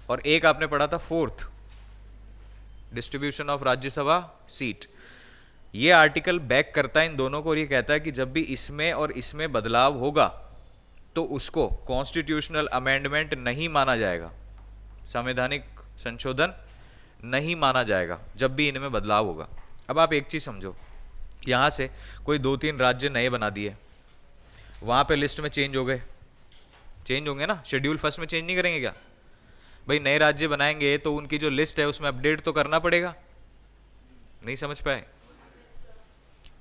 और एक आपने पढ़ा था fourth, distribution of Rajya Sabha seat. ये आर्टिकल बैक करता है इन दोनों को और ये कहता है कि जब भी इसमें और इसमें बदलाव होगा तो उसको कॉन्स्टिट्यूशनल अमेंडमेंट नहीं माना जाएगा, संवैधानिक संशोधन नहीं माना जाएगा जब भी इनमें बदलाव होगा। अब आप एक चीज समझो, यहां से कोई 2-3 राज्य नए बना दिए, वहां पे लिस्ट में चेंज हो गए, चेंज होंगे ना? शेड्यूल फर्स्ट में चेंज नहीं करेंगे क्या? भाई नए राज्य बनाएंगे तो उनकी जो लिस्ट है उसमें अपडेट तो करना पड़ेगा। नहीं समझ पाए?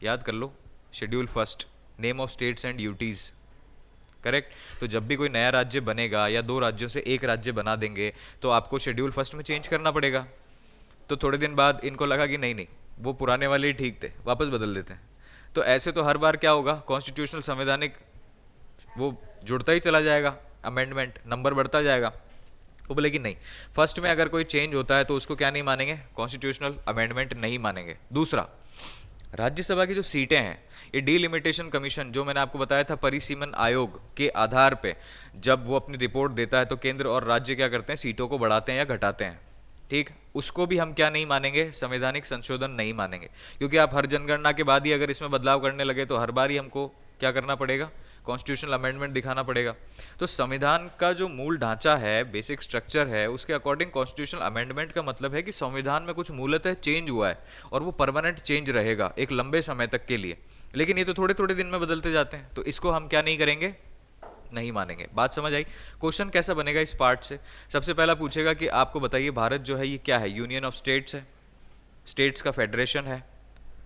याद कर लो, schedule first, name of states and duties. Correct. तो जब भी कोई नया राज्य बनेगा या दो राज्यों से एक राज्य बना देंगे तो आपको शेड्यूल फर्स्ट में चेंज करना पड़ेगा। तो थोड़े दिन बाद इनको लगा कि नहीं नहीं, वो पुराने वाले ही ठीक थे, वापस बदल देते हैं। तो ऐसे तो हर बार क्या होगा, कॉन्स्टिट्यूशनल संवैधानिक वो जुड़ता ही चला जाएगा, अमेंडमेंट नंबर बढ़ता जाएगा। वो बोले कि नहीं, फर्स्ट में अगर कोई चेंज होता है तो उसको क्या नहीं मानेंगे, कॉन्स्टिट्यूशनल अमेंडमेंट नहीं मानेंगे। दूसरा, राज्यसभा की जो सीटें हैं, ये डीलिमिटेशन कमीशन जो मैंने आपको बताया था, परिसीमन आयोग के आधार पे जब वो अपनी रिपोर्ट देता है तो केंद्र और राज्य क्या करते हैं, सीटों को बढ़ाते हैं या घटाते हैं। ठीक, उसको भी हम क्या नहीं मानेंगे, संवैधानिक संशोधन नहीं मानेंगे। क्योंकि आप हर जनगणना के बाद ही अगर इसमें बदलाव करने लगे तो हर बार ही हमको क्या करना पड़ेगा, कॉन्स्टिट्यूशनल अमेंडमेंट दिखाना पड़ेगा। तो संविधान का जो मूल ढांचा है, बेसिक स्ट्रक्चर है, उसके अकॉर्डिंग कॉन्स्टिट्यूशनल अमेंडमेंट का मतलब है कि संविधान में कुछ मूलतः चेंज हुआ है और वो परमानेंट चेंज रहेगा एक लंबे समय तक के लिए। लेकिन ये तो थोड़े थोड़े दिन में बदलते जाते हैं, तो इसको हम क्या नहीं करेंगे, नहीं मानेंगे। बात समझ आई? क्वेश्चन कैसा बनेगा इस पार्ट से, सबसे पहला पूछेगा कि आपको बताइए भारत जो है ये क्या है, यूनियन ऑफ स्टेट्स है, स्टेट्स का फेडरेशन है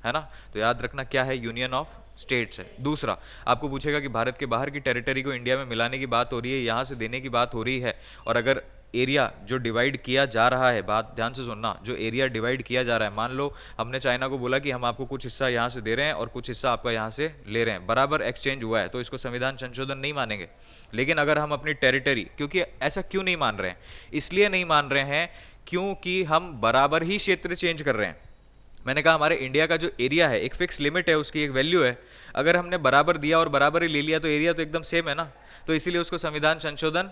ना? तो याद रखना क्या है, यूनियन ऑफ स्टेट्स है। दूसरा, आपको पूछेगा कि भारत के बाहर की टेरिटरी को इंडिया में मिलाने की बात हो रही है, यहाँ से देने की बात हो रही है, और अगर एरिया जो डिवाइड किया जा रहा है, बात ध्यान से सुनना, जो एरिया डिवाइड किया जा रहा है, मान लो हमने चाइना को बोला कि हम आपको कुछ हिस्सा यहाँ से दे रहे हैं और कुछ हिस्सा आपका यहाँ से ले रहे हैं, बराबर एक्सचेंज हुआ है, तो इसको संविधान संशोधन नहीं मानेंगे। लेकिन अगर हम अपनी टेरिटरी, क्योंकि ऐसा क्यों नहीं मान रहे हैं, इसलिए नहीं मान रहे हैं क्योंकि हम बराबर ही क्षेत्र चेंज कर रहे हैं। मैंने कहा हमारे इंडिया का जो एरिया है, एक फिक्स लिमिट है, उसकी एक वैल्यू है, अगर हमने बराबर दिया और बराबर ही ले लिया तो एरिया तो एकदम सेम है ना, तो इसीलिए उसको संविधान संशोधन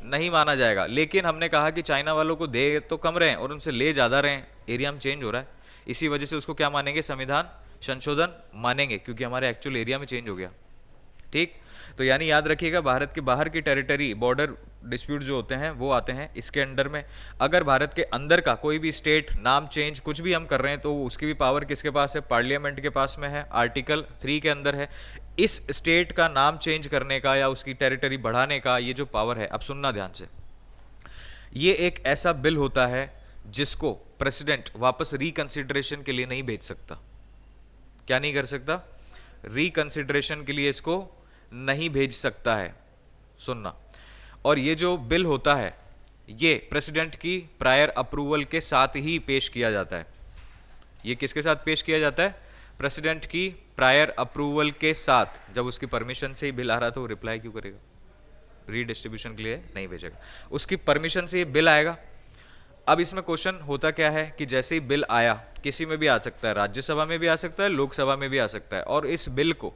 नहीं माना जाएगा। लेकिन हमने कहा कि चाइना वालों को दे तो कम रहे हैं और उनसे ले ज़्यादा रहे हैं, एरिया में चेंज हो रहा है, इसी वजह से उसको क्या मानेंगे, संविधान संशोधन मानेंगे, क्योंकि हमारे एक्चुअल एरिया में चेंज हो गया। ठीक, तो यानी याद रखिएगा, भारत के बाहर की टेरिटरी, बॉर्डर डिस्प्यूट जो होते हैं वो आते हैं इसके अंडर में। अगर भारत के अंदर का कोई भी स्टेट नाम चेंज कुछ भी हम कर रहे हैं तो उसकी भी पावर किसके पास है, पार्लियामेंट के पास में है, आर्टिकल 3 के अंदर है। इस स्टेट का नाम चेंज करने का या उसकी टेरिटरी बढ़ाने का ये जो पावर है, अब सुनना ध्यान से, ये एक ऐसा बिल होता है जिसको प्रेसिडेंट वापस रिकंसिडरेशन के लिए नहीं भेज सकता। क्या नहीं कर सकता, रिकंसिडरेशन के लिए इसको नहीं भेज सकता है, सुनना। और ये जो बिल होता है ये प्रेसिडेंट की प्रायर अप्रूवल के साथ ही पेश किया जाता है। ये किसके साथ पेश किया जाता है, प्रेसिडेंट की प्रायर अप्रूवल के साथ। जब उसकी परमिशन से ही बिल आ रहा तो रिप्लाई क्यों करेगा, रीडिस्ट्रीब्यूशन के लिए नहीं भेजेगा, उसकी परमिशन से ये बिल आएगा। अब इसमें क्वेश्चन होता क्या है कि जैसे ही बिल आया, किसी में भी आ सकता है, राज्यसभा में भी आ सकता है, लोकसभा में भी आ सकता है, और इस बिल को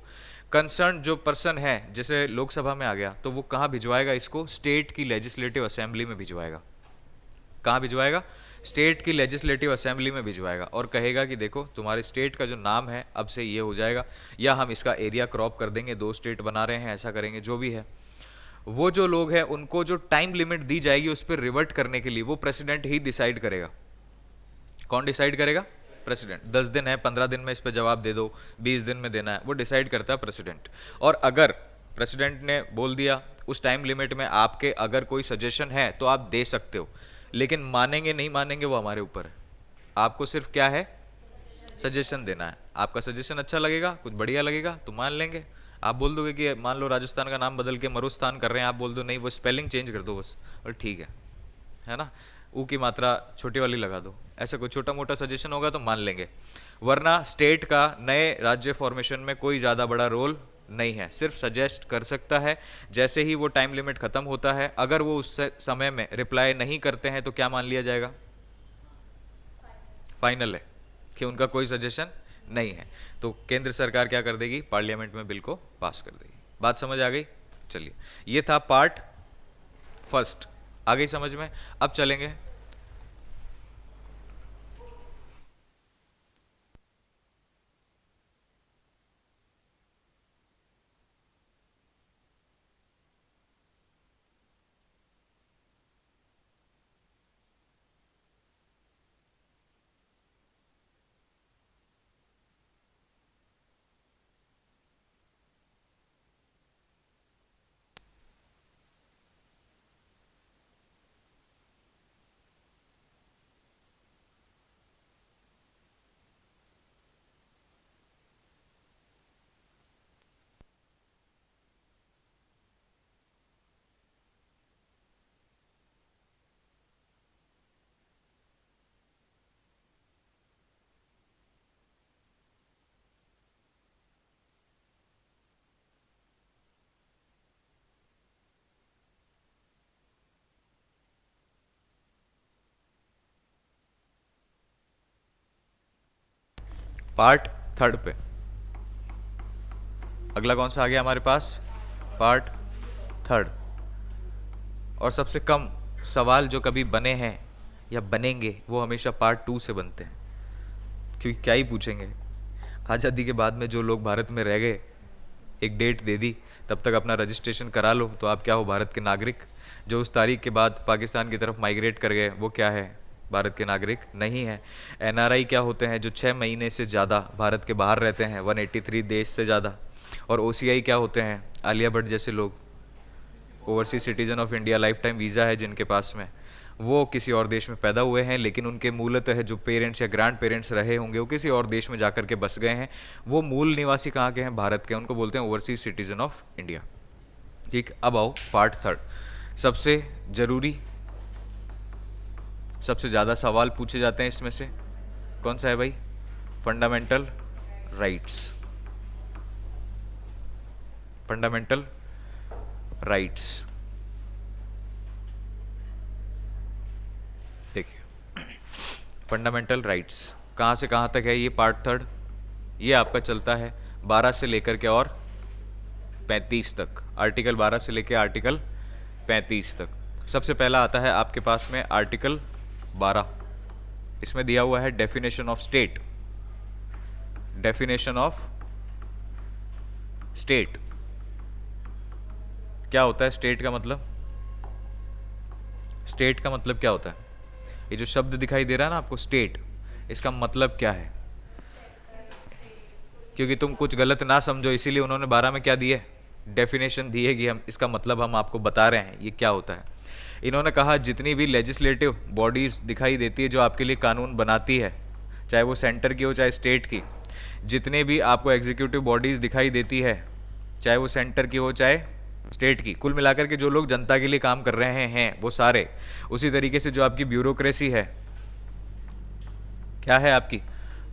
कंसर्न जो पर्सन है, जैसे लोकसभा में आ गया तो वो कहाँ भिजवाएगा, इसको स्टेट की लेजिस्लेटिव असेंबली में भिजवाएगा। कहाँ भिजवाएगा, स्टेट की लेजिस्लेटिव असेंबली में भिजवाएगा, और कहेगा कि देखो तुम्हारे स्टेट का जो नाम है अब से ये हो जाएगा, या हम इसका एरिया क्रॉप कर देंगे, 2 स्टेट बना रहे हैं, ऐसा करेंगे, जो भी है। वो जो लोग हैं उनको जो टाइम लिमिट दी जाएगी उस पर रिवर्ट करने के लिए वो प्रेसिडेंट ही डिसाइड करेगा। कौन डिसाइड करेगा, प्रेसिडेंट। 10 दिन है, 15 दिन में इस पर जवाब दे दो, 20 दिन में देना है, वो डिसाइड करता है प्रेसिडेंट। और अगर प्रेसिडेंट ने बोल दिया उस टाइम लिमिट में आपके अगर कोई सजेशन है तो आप दे सकते हो, लेकिन मानेंगे नहीं मानेंगे वो हमारे ऊपर है। आपको सिर्फ क्या है, सजेशन देना है। आपका सजेशन अच्छा लगेगा, कुछ बढ़िया लगेगा तो मान लेंगे। आप बोल दोगे कि मान लो राजस्थान का नाम बदल के मरुस्थान कर रहे हैं, आप बोल दो नहीं वो स्पेलिंग चेंज कर दो बस, और ठीक है ना, ऊ की मात्रा छोटी वाली लगा दो, ऐसा कोई छोटा मोटा सजेशन होगा तो मान लेंगे। वरना स्टेट का नए राज्य फॉर्मेशन में कोई ज़्यादा बड़ा रोल नहीं है, सिर्फ सजेस्ट कर सकता है। जैसे ही वो टाइम लिमिट खत्म होता है, अगर वो उस समय में रिप्लाई नहीं करते हैं तो क्या मान लिया जाएगा, फाइनल है कि उनका कोई सजेशन नहीं है। तो केंद्र सरकार क्या कर देगी, पार्लियामेंट में बिल को पास कर देगी। बात समझ आ गई? चलिए, ये था पार्ट फर्स्ट, आ गई समझ में? अब चलेंगे पार्ट थर्ड पे। अगला कौन सा आ गया हमारे पास? Part third. और सबसे कम सवाल जो कभी बने हैं या बनेंगे वो हमेशा पार्ट टू से बनते हैं, क्योंकि क्या ही पूछेंगे। आज़ादी के बाद में जो लोग भारत में रह गए, एक डेट दे दी, तब तक अपना रजिस्ट्रेशन करा लो तो आप क्या हो? भारत के नागरिक। जो उस तारीख के बाद पाकिस्तान की तरफ माइग्रेट कर गए वो क्या है? भारत के नागरिक नहीं है। एनआरआई क्या होते हैं? जो 6 महीने से ज़्यादा भारत के बाहर रहते हैं, 183 देश से ज़्यादा। और ओसीआई क्या होते हैं? आलिया भट्ट जैसे लोग, overseas citizen of India, life time visa है जिनके पास में, वो किसी और देश में पैदा हुए हैं लेकिन उनके मूलतः जो पेरेंट्स या ग्रैंड पेरेंट्स रहे होंगे वो किसी और देश में जाकर के बस गए हैं। वो मूल निवासी कहाँ के हैं? भारत के। उनको बोलते हैं ओवरसीज सिटीजन ऑफ इंडिया। ठीक, अब आओ पार्ट थर्ड। सबसे जरूरी, सबसे ज़्यादा सवाल पूछे जाते हैं इसमें से कौन सा है भाई? Fundamental rights. Fundamental rights. देखिए, फंडामेंटल राइट्स कहाँ से कहाँ तक है ये पार्ट थर्ड? ये आपका चलता है 12 से लेकर के और 35 तक। आर्टिकल 12 से लेकर आर्टिकल 35 तक। सबसे पहला आता है आपके पास में आर्टिकल 12। इसमें दिया हुआ है definition of state. Definition of state क्या होता है? स्टेट का मतलब, स्टेट का मतलब क्या होता है? ये जो शब्द दिखाई दे रहा है ना आपको, स्टेट, इसका मतलब क्या है? क्योंकि तुम कुछ गलत ना समझो इसीलिए उन्होंने 12 में क्या दिए? डेफिनेशन दी है कि हम इसका मतलब हम आपको बता रहे हैं ये क्या होता है। इन्होंने कहा जितनी भी लेजिस्लेटिव बॉडीज दिखाई देती है जो आपके लिए कानून बनाती है, चाहे वो सेंटर की हो चाहे स्टेट की, जितने भी आपको एग्जीक्यूटिव बॉडीज दिखाई देती है, चाहे वो सेंटर की हो चाहे स्टेट की, कुल मिलाकर के जो लोग जनता के लिए काम कर रहे हैं वो सारे। उसी तरीके से जो आपकी ब्यूरोक्रेसी है, क्या है आपकी?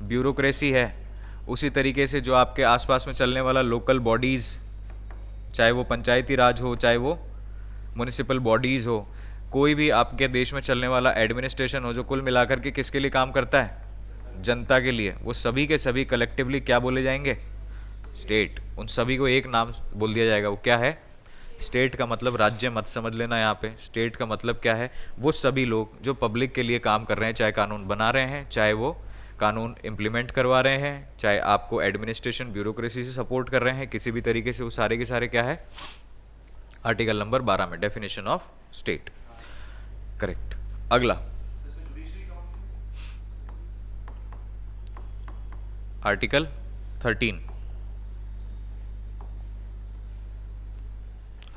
ब्यूरोक्रेसी है। उसी तरीके से जो आपके आसपास में चलने वाला लोकल बॉडीज़, चाहे वो पंचायती राज हो चाहे वो म्युनिसिपल बॉडीज़ हो, कोई भी आपके देश में चलने वाला एडमिनिस्ट्रेशन हो, जो कुल मिलाकर के किसके लिए काम करता है? जनता के लिए, वो सभी के सभी कलेक्टिवली क्या बोले जाएंगे? स्टेट। उन सभी को एक नाम बोल दिया जाएगा, वो क्या है? स्टेट का मतलब राज्य मत समझ लेना यहाँ पे। स्टेट का मतलब क्या है? वो सभी लोग जो पब्लिक के लिए काम कर रहे हैं, चाहे कानून बना रहे हैं, चाहे वो कानून इम्प्लीमेंट करवा रहे हैं, चाहे आपको एडमिनिस्ट्रेशन ब्यूरोक्रेसी से सपोर्ट कर रहे हैं किसी भी तरीके से, वो सारे के सारे क्या है? आर्टिकल नंबर 12 में डेफिनेशन ऑफ स्टेट। करेक्ट। अगला आर्टिकल 13।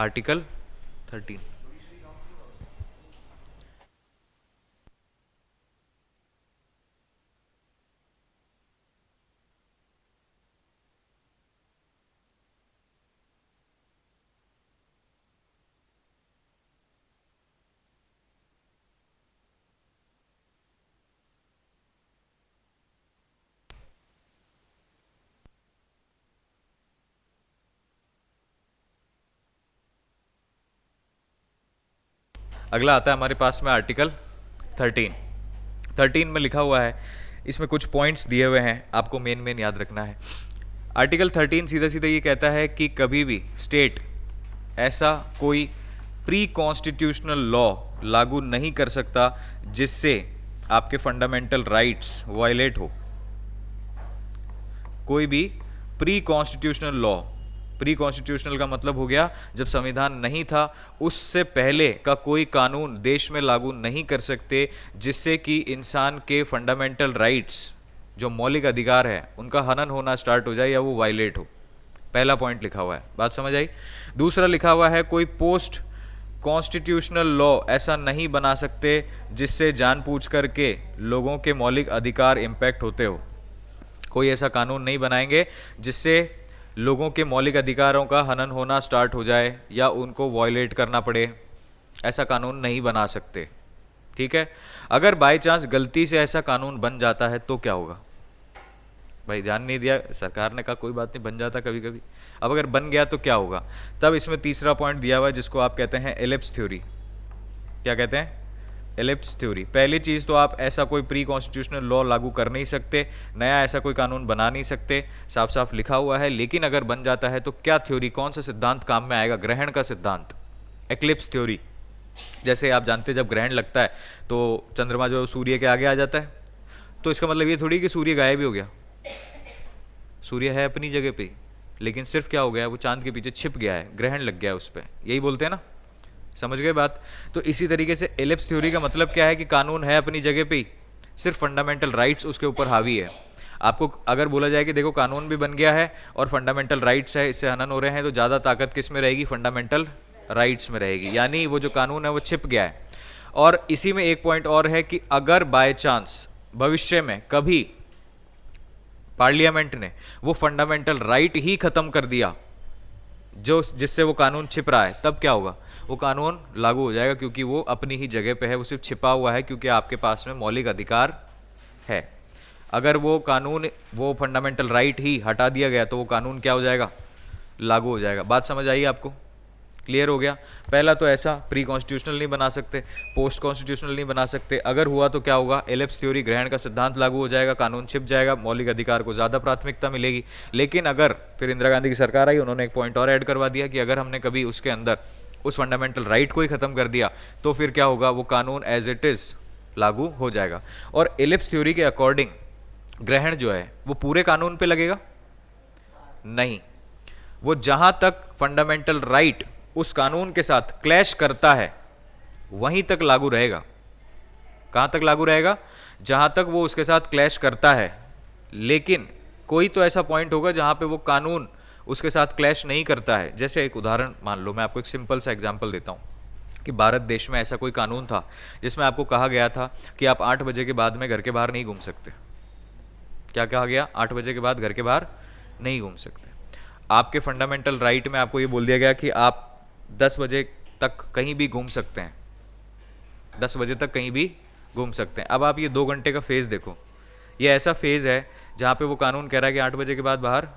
आर्टिकल 13। अगला आता है हमारे पास में आर्टिकल 13। 13 में लिखा हुआ है, इसमें कुछ पॉइंट्स दिए हुए हैं, आपको मेन मेन याद रखना है। आर्टिकल 13 सीधा सीधा ये कहता है कि कभी भी स्टेट ऐसा कोई प्री कॉन्स्टिट्यूशनल लॉ लागू नहीं कर सकता जिससे आपके फंडामेंटल राइट्स वायलेट हो। कोई भी pre constitutional law, pre constitutional का मतलब हो गया जब संविधान नहीं था उससे पहले का कोई कानून देश में लागू नहीं कर सकते जिससे कि इंसान के फंडामेंटल राइट्स, जो मौलिक अधिकार है, उनका हनन होना स्टार्ट हो जाए या वो वायलेट हो। पहला पॉइंट लिखा हुआ है, बात समझ आई। दूसरा लिखा हुआ है कोई पोस्ट कॉन्स्टिट्यूशनल लॉ ऐसा नहीं बना सकते जिससे जानबूझ करके लोगों के मौलिक अधिकार इम्पैक्ट होते हो। कोई ऐसा कानून नहीं बनाएंगे जिससे लोगों के मौलिक अधिकारों का हनन होना स्टार्ट हो जाए या उनको वॉयलेट करना पड़े, ऐसा कानून नहीं बना सकते। ठीक है। अगर बाय चांस गलती से ऐसा कानून बन जाता है तो क्या होगा? भाई ध्यान नहीं दिया, सरकार ने कहा कोई बात नहीं, बन जाता कभी कभी। अब अगर बन गया तो क्या होगा? तब इसमें तीसरा पॉइंट दिया हुआ है जिसको आप कहते हैं एलिप्स थ्योरी। क्या कहते हैं? एलिप्स थ्योरी, पहली चीज़ तो आप ऐसा कोई प्री कॉन्स्टिट्यूशनल लॉ लागू कर नहीं सकते, नया ऐसा कोई कानून बना नहीं सकते, साफ साफ लिखा हुआ है। लेकिन अगर बन जाता है तो क्या थ्योरी, कौन सा सिद्धांत काम में आएगा? ग्रहण का सिद्धांत, एक्लिप्स थ्योरी। जैसे आप जानते हैं जब ग्रहण लगता है तो चंद्रमा जो सूर्य के आगे आ जाता है, तो इसका मतलब ये थोड़ी कि सूर्य गायब ही हो गया, सूर्य है अपनी जगह पे, लेकिन सिर्फ क्या हो गया, वो चांद के पीछे छिप गया है, ग्रहण लग गया उस पर, यही बोलते हैं ना, समझ गए बात? तो इसी तरीके से एलिप्स थ्योरी का मतलब क्या है कि कानून है अपनी जगह पे ही, सिर्फ फंडामेंटल राइट्स उसके ऊपर हावी है। आपको अगर बोला जाए कि देखो कानून भी बन गया है और फंडामेंटल राइट्स है, इससे हनन हो रहे हैं, तो ज़्यादा ताकत किस में रहेगी? फंडामेंटल राइट्स में रहेगी, यानी वो जो कानून है वो छिप गया है। और इसी में एक पॉइंट और है कि अगर बाय चांस भविष्य में कभी पार्लियामेंट ने वो फंडामेंटल राइट ही खत्म कर दिया जो जिससे वो कानून छिप रहा है, तब क्या होगा? वो कानून लागू हो जाएगा, क्योंकि वो अपनी ही जगह पे है, वो सिर्फ छिपा हुआ है क्योंकि आपके पास में मौलिक अधिकार है। अगर वो कानून, वो फंडामेंटल राइट ही हटा दिया गया तो वो कानून क्या हो जाएगा? लागू हो जाएगा। बात समझ आई आपको? क्लियर हो गया? पहला तो ऐसा प्री कॉन्स्टिट्यूशनल नहीं बना सकते, पोस्ट कॉन्स्टिट्यूशनल नहीं बना सकते, अगर हुआ तो क्या होगा? एलिप्स थ्योरी, ग्रहण का सिद्धांत लागू हो जाएगा, कानून छिप जाएगा, मौलिक अधिकार को ज़्यादा प्राथमिकता मिलेगी। लेकिन अगर फिर इंदिरा गांधी की सरकार आई, उन्होंने एक पॉइंट और ऐड करवा दिया कि अगर हमने कभी उसके अंदर उस फंडामेंटल राइट को ही खत्म कर दिया तो फिर क्या होगा? वो कानून एज इट इज़ लागू हो जाएगा। और एलिप्स थ्योरी के अकॉर्डिंग ग्रहण जो है वो पूरे कानून पे लगेगा? नहीं, वो जहां तक फंडामेंटल राइट उस कानून के साथ क्लैश करता है वहीं तक लागू रहेगा। कहां तक लागू रहेगा? जहां तक वो उसके साथ क्लैश करता है। लेकिन कोई तो ऐसा पॉइंट होगा जहां पे वो कानून उसके साथ क्लैश नहीं करता है। जैसे एक उदाहरण मान लो, मैं आपको एक सिंपल सा एग्जांपल देता हूं कि भारत देश में ऐसा कोई कानून था जिसमें आपको कहा गया था कि आप 8 बजे के बाद में घर के बाहर नहीं घूम सकते। क्या कहा गया? 8 बजे के बाद घर के बाहर नहीं घूम सकते। आपके फंडामेंटल राइट में आपको ये बोल दिया गया कि आप 10 बजे तक कहीं भी घूम सकते हैं, 10 बजे तक कहीं भी घूम सकते हैं। अब आप ये 2 घंटे का फेज़ देखो, ये ऐसा फेज़ है जहाँ पे वो कानून कह रहा है कि 8 बजे के बाद बाहर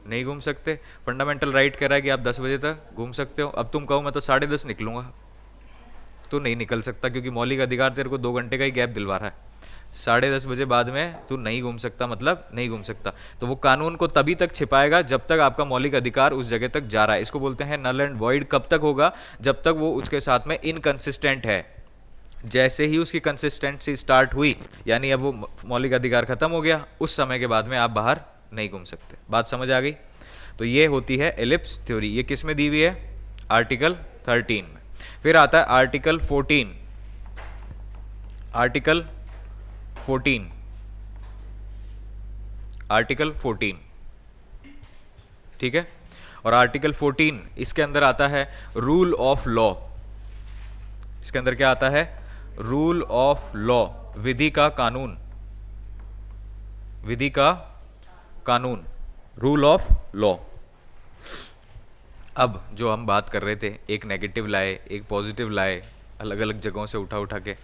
नहीं घूम सकते, फंडामेंटल राइट कह रहा है कि आप 10 बजे तक घूम सकते हो। अब तुम कहो मैं तो 10:30 निकलूंगा, तो नहीं निकल सकता, क्योंकि मौलिक अधिकार तेरे को 2 घंटे का ही गैप दिलवा रहा है। 10:30 बजे बाद में तू नहीं घूम सकता, मतलब नहीं घूम सकता। तो वो कानून को तभी तक छिपाएगा जब तक आपका मौलिक अधिकार उस जगह तक जा रहा है। इसको बोलते हैं नल एंड वॉइड। कब तक होगा? जब तक वो उसके साथ में इनकंसिस्टेंट है। जैसे ही उसकी कंसिस्टेंसी स्टार्ट हुई, यानी अब वो मौलिक अधिकार खत्म हो गया, उस समय के बाद में आप बाहर नहीं घूम सकते। बात समझ आ गई? तो ये होती है एलिप्स थ्योरी। ये किस में दी हुई है? आर्टिकल 13 में। फिर आता है आर्टिकल 14। आर्टिकल 14, आर्टिकल 14, ठीक है। और आर्टिकल 14 इसके अंदर आता है रूल ऑफ लॉ। इसके अंदर क्या आता है? रूल ऑफ लॉ, विधि का कानून, विधि का कानून, रूल ऑफ लॉ। अब जो हम बात कर रहे थे, एक नेगेटिव लाए, एक पॉजिटिव लाए, अलग अलग जगहों से उठा उठा के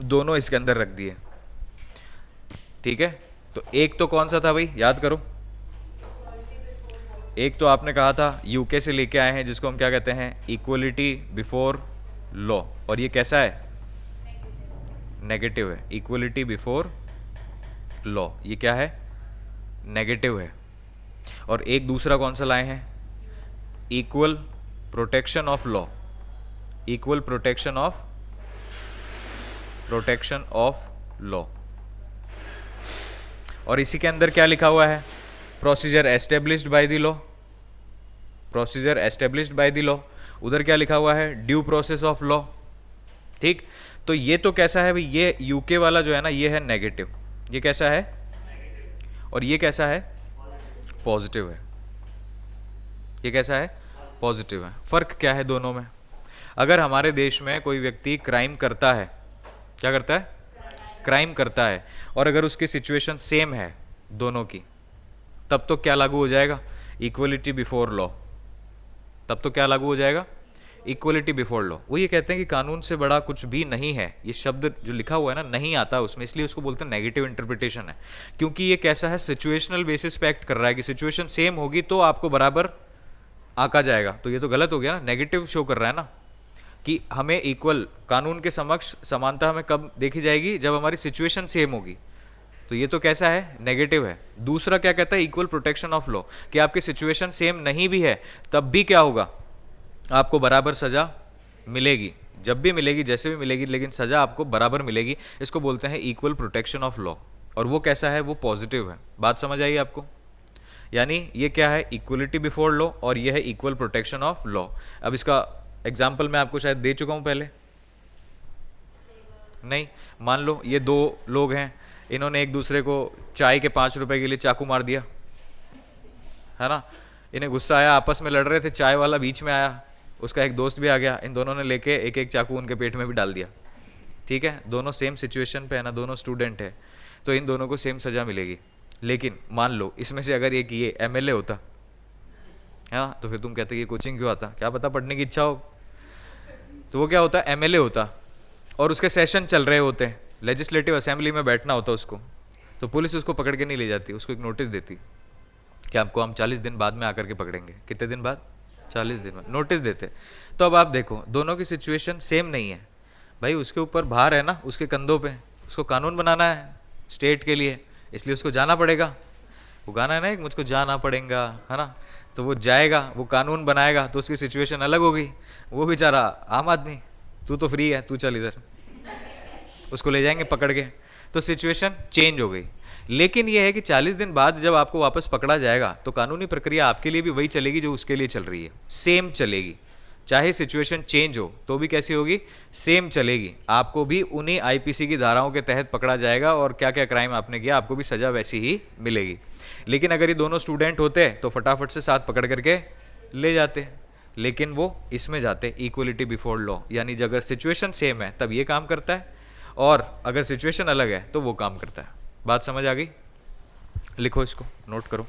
दोनों इसके अंदर रख दिए, ठीक है। तो एक तो कौन सा था भाई, याद करो? एक तो आपने कहा था यूके से लेके आए हैं, जिसको हम क्या कहते हैं? Equality before law. और ये कैसा है? नेगेटिव है। इक्वलिटी बिफोर लॉ ये क्या है? नेगेटिव है। और एक दूसरा कौन सा लाए हैं? Equal protection of law. Equal protection of law. और इसी के अंदर क्या लिखा हुआ है? Procedure established by the law. Procedure established by the law. उधर क्या लिखा हुआ है? ड्यू प्रोसेस ऑफ लॉ, ठीक। तो ये तो कैसा है भाई? ये यूके वाला जो है ना, ये है नेगेटिव। ये कैसा है? और ये कैसा है? पॉजिटिव है। ये कैसा है? पॉजिटिव है। फर्क क्या है दोनों में? अगर हमारे देश में कोई व्यक्ति क्राइम करता है, क्या करता है? क्राइम करता है, और अगर उसकी सिचुएशन सेम है दोनों की, तब तो क्या लागू हो जाएगा? Equality before law. तब तो क्या लागू हो जाएगा? Equality before law. वो ये कहते हैं कि कानून से बड़ा कुछ भी नहीं है। ये शब्द जो लिखा हुआ है ना, नहीं आता उसमें, इसलिए उसको बोलते हैं नेगेटिव इंटरप्रिटेशन है। क्योंकि ये कैसा है? सिचुएशनल बेसिस पे एक्ट कर रहा है कि सिचुएशन सेम होगी तो आपको बराबर आका जाएगा। तो ये तो गलत हो गया ना, नेगेटिव शो कर रहा है ना। कि हमें इक्वल, कानून के समक्ष समानता हमें कब देखी जाएगी, जब हमारी सिचुएशन सेम होगी। तो ये तो कैसा है, नेगेटिव है। दूसरा क्या कहता है, इक्वल प्रोटेक्शन ऑफ लॉ, कि आपकी सिचुएशन सेम नहीं भी है तब भी क्या होगा, आपको बराबर सजा मिलेगी, जब भी मिलेगी, जैसे भी मिलेगी, लेकिन सजा आपको बराबर मिलेगी। इसको बोलते हैं इक्वल प्रोटेक्शन ऑफ लॉ। और वो कैसा है, वो पॉजिटिव है। बात समझ आई आपको? यानी ये क्या है, इक्वलिटी बिफोर लॉ, और ये है इक्वल प्रोटेक्शन ऑफ लॉ। अब इसका एग्जाम्पल मैं आपको शायद दे चुका हूं पहले, नहीं? मान लो ये दो लोग हैं, इन्होंने एक दूसरे को चाय के 5 रुपए के लिए चाकू मार दिया, है ना? इन्हें गुस्सा आया, आपस में लड़ रहे थे, चाय वाला बीच में आया, उसका एक दोस्त भी आ गया, इन दोनों ने लेके एक एक चाकू उनके पेट में भी डाल दिया। ठीक है, दोनों सेम सिचुएशन पे है ना, दोनों स्टूडेंट है, तो इन दोनों को सेम सजा मिलेगी। लेकिन मान लो इसमें से अगर एक ये एमएलए होता, हाँ, तो फिर तुम कहते ये कोचिंग क्यों आता, क्या पता पढ़ने की इच्छा हो। तो वो क्या होता, एमएलए होता, और उसके सेशन चल रहे होते हैं, लेजिस्लेटिव असेंबली में बैठना होता उसको, तो पुलिस उसको पकड़ के नहीं ले जाती, उसको एक नोटिस देती कि आपको हम 40 दिन बाद में आकर के पकड़ेंगे। कितने दिन बाद? 40 दिन बाद नोटिस देते। तो अब आप देखो, दोनों की सिचुएशन सेम नहीं है भाई, उसके ऊपर भार है ना, उसके कंधों पे, उसको कानून बनाना है स्टेट के लिए, इसलिए उसको जाना पड़ेगा। वो गाना है ना एक, मुझको जाना पड़ेगा, है ना? तो वो जाएगा, वो कानून बनाएगा, तो उसकी सिचुएशन अलग होगी। वो बेचारा आम आदमी, तू तो फ्री है, तू चल इधर, उसको ले जाएंगे पकड़ के, तो सिचुएशन चेंज हो गई। लेकिन यह है कि 40 दिन बाद जब आपको वापस पकड़ा जाएगा, तो कानूनी प्रक्रिया आपके लिए भी वही चलेगी जो उसके लिए चल रही है, सेम चलेगी। चाहे सिचुएशन चेंज हो तो भी कैसी होगी, सेम चलेगी। आपको भी उन्हीं आईपीसी की धाराओं के तहत पकड़ा जाएगा, और क्या क्या क्राइम आपने किया आपको भी सजा वैसी ही मिलेगी। लेकिन अगर ये दोनों स्टूडेंट होते तो फटाफट से साथ पकड़ करके ले जाते, लेकिन वो इसमें जाते इक्वलिटी बिफोर लॉ, यानी अगर सिचुएशन सेम है तब ये काम करता है, और अगर सिचुएशन अलग है तो वो काम करता है। बात समझ आ गई? लिखो इसको, नोट करो।